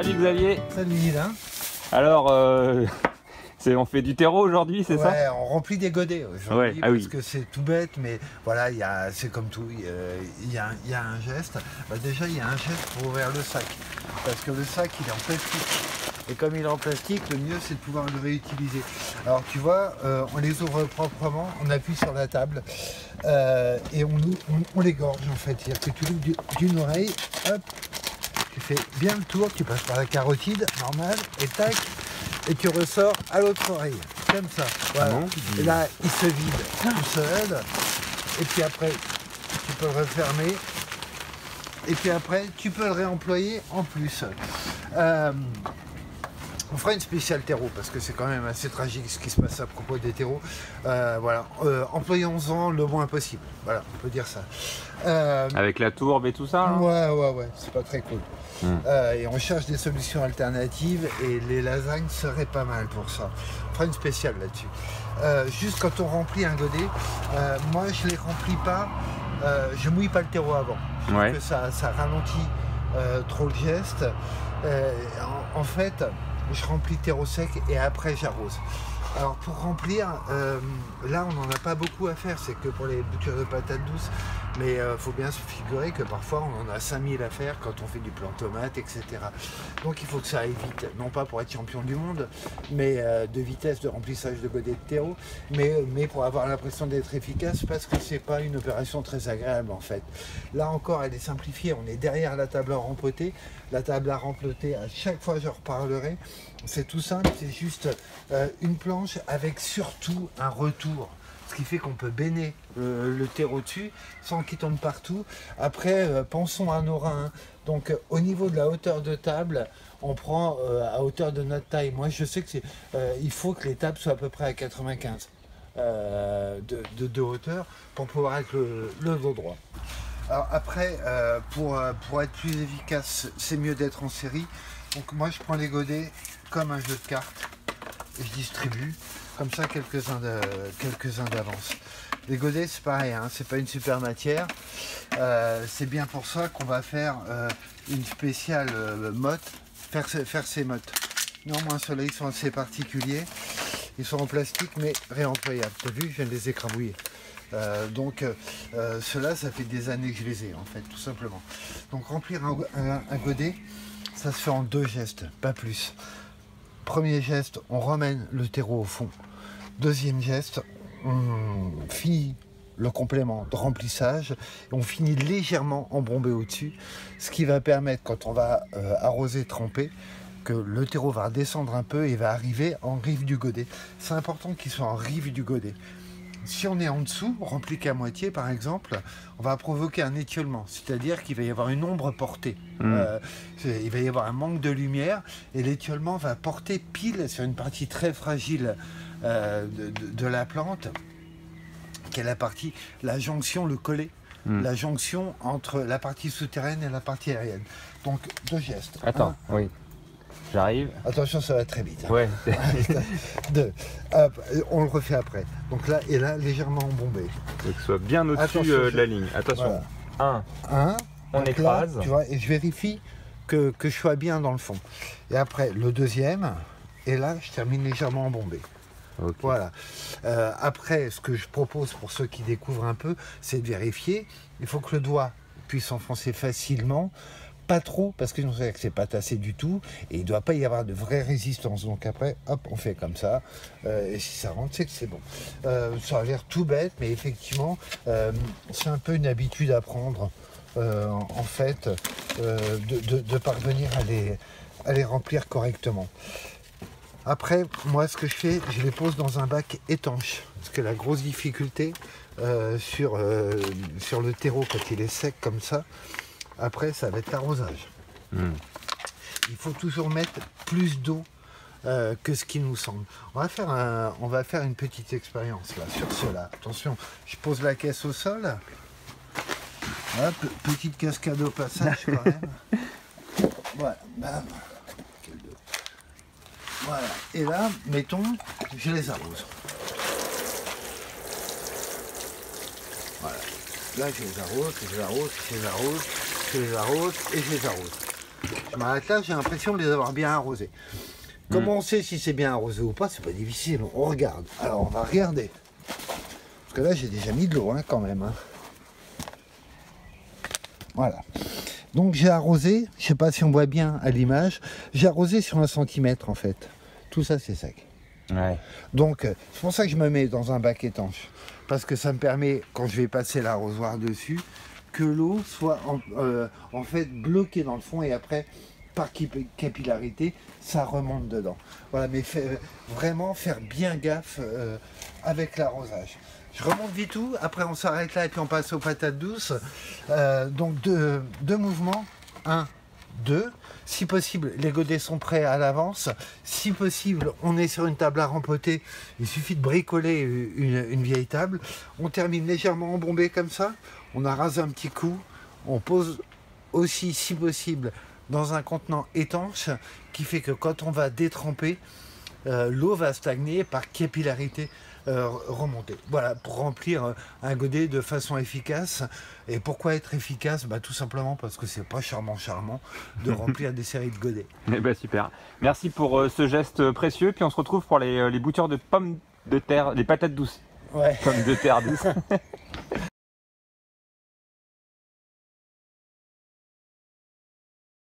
Salut Xavier. Salut Yves. Alors, on fait du terreau aujourd'hui, c'est ça? Ouais, on remplit des godets aujourd'hui, Ouais, parce que c'est tout bête, mais voilà, c'est comme tout, il y a un geste. Bah, déjà, il y a un geste pour ouvrir le sac, parce que le sac, il est en plastique. Et comme il est en plastique, le mieux, c'est de pouvoir le réutiliser. Alors, tu vois, on les ouvre proprement, on appuie sur la table, et on les gorge, en fait. C'est-à-dire que tu l'ouvres d'une oreille, hop, tu fais bien le tour, tu passes par la carotide, normale, et tac, et tu ressors à l'autre oreille, comme ça. Voilà. Et là, il se vide tout seul, et puis après, tu peux le refermer, et puis après, tu peux le réemployer en plus. On fera une spéciale terreau, parce que c'est quand même assez tragique ce qui se passe à propos des terreaux. Voilà, employons-en le moins possible, voilà, on peut dire ça. Avec la tourbe et tout ça, hein? Ouais, c'est pas très cool. Et on cherche des solutions alternatives et les lasagnes seraient pas mal pour ça. On fera une spéciale là-dessus. Juste quand on remplit un godet, moi je les remplis pas, je mouille pas le terreau avant. Ouais. Que ça ralentit trop le geste. En fait, je remplis le terreau sec et après j'arrose. Alors pour remplir, là on n'en a pas beaucoup à faire, c'est que pour les boutures de patates douces, mais faut bien se figurer que parfois on en a 5000 à faire quand on fait du plan tomate, etc. Donc il faut que ça aille vite, non pas pour être champion du monde, mais de vitesse de remplissage de godets de terreau, mais pour avoir l'impression d'être efficace, parce que c'est pas une opération très agréable en fait. Là encore elle est simplifiée, on est derrière la table à rempoter. La table à rempoter, à chaque fois je reparlerai, c'est tout simple, c'est juste une planche avec surtout un retour. Ce qui fait qu'on peut béner le terreau dessus sans qu'il tombe partout. Après, pensons à nos reins. Donc au niveau de la hauteur de table, on prend à hauteur de notre taille. Moi je sais que il faut que les tables soient à peu près à 95 de hauteur pour pouvoir être le dos droit. Alors après, pour être plus efficace, c'est mieux d'être en série. Donc moi je prends les godets comme un jeu de cartes et je distribue comme ça quelques-uns d'avance. Les godets c'est pareil, hein, c'est pas une super matière. C'est bien pour ça qu'on va faire une spéciale motte, faire ces mottes. Néanmoins ceux-là ils sont assez particuliers. Ils sont en plastique mais réemployables. T'as vu, je viens de les écrabouiller. Donc ceux-là, ça fait des années que je les ai en fait, tout simplement. Donc remplir un godet, ça se fait en 2 gestes, pas plus. Premier geste, on ramène le terreau au fond. Deuxième geste, on finit le complément de remplissage et on finit légèrement embombé au-dessus, ce qui va permettre, quand on va arroser, tremper, que le terreau va redescendre un peu et va arriver en rive du godet. C'est important qu'il soit en rive du godet. Si on est en dessous, rempli qu'à moitié par exemple, on va provoquer un étiolement, c'est-à-dire qu'il va y avoir une ombre portée. Il va y avoir un manque de lumière et l'étiolement va porter pile sur une partie très fragile de la plante, qui est la jonction, le collet, la jonction entre la partie souterraine et la partie aérienne. Donc 2 gestes. Attends, oui. J'arrive. Attention, ça va très vite. Ouais. 2. Hop, on le refait après. Donc là, et là, légèrement embombé. Donc que ce soit bien au-dessus de la ligne. Attention. Voilà. 1. On écrase. Là, tu vois, et je vérifie que je sois bien dans le fond. Et après, le deuxième, et là, je termine légèrement embombé. Okay. Voilà. Après, ce que je propose pour ceux qui découvrent un peu, c'est de vérifier. Il faut que le doigt puisse s'enfoncer facilement. Pas trop, parce que sinon c'est pas tassé du tout, et il ne doit pas y avoir de vraie résistance. Donc après, hop, on fait comme ça, et si ça rentre, c'est que c'est bon. Ça a l'air tout bête, mais effectivement, c'est un peu une habitude à prendre, en fait, de parvenir à les remplir correctement. Après, moi, ce que je fais, je les pose dans un bac étanche, parce que la grosse difficulté sur le terreau, quand il est sec comme ça, après, ça va être l'arrosage. Il faut toujours mettre plus d'eau que ce qui nous semble. On va faire une petite expérience là, sur cela. Attention, je pose la caisse au sol. Hop, petite cascade au passage quand même. Voilà, bam. Voilà. Et là, mettons, je les arrose. Voilà. Là, je les arrose, je les arrose, je les arrose, je les arrose et je les arrose. Je m'arrête là, j'ai l'impression de les avoir bien arrosés. Comment on sait si c'est bien arrosé ou pas? C'est pas difficile, on regarde. Alors on va regarder. Parce que là j'ai déjà mis de l'eau hein, quand même. Hein. Voilà. Donc j'ai arrosé, je sais pas si on voit bien à l'image, j'ai arrosé sur 1 centimètre en fait. Tout ça c'est sec. Ouais. Donc c'est pour ça que je me mets dans un bac étanche. Parce que ça me permet, quand je vais passer l'arrosoir dessus, que l'eau soit en fait bloquée dans le fond et après, par capillarité, ça remonte dedans. Voilà, mais vraiment faire bien gaffe avec l'arrosage. Je remonte vite tout, après on s'arrête là et puis on passe aux patates douces. Donc deux mouvements, 1, 2. Si possible, les godets sont prêts à l'avance. Si possible, on est sur une table à rempoter. Il suffit de bricoler une vieille table. On termine légèrement embombé comme ça. On arrase un petit coup. On pose aussi, si possible, dans un contenant étanche qui fait que quand on va détremper, l'eau va stagner par capillarité remonter. Voilà, pour remplir un godet de façon efficace. Et pourquoi être efficace? Tout simplement parce que c'est pas charmant de remplir des séries de godets. Eh ben, super. Merci pour ce geste précieux. Puis on se retrouve pour les boutures de pommes de terre, les patates douces. Ouais. Pommes de terre douces.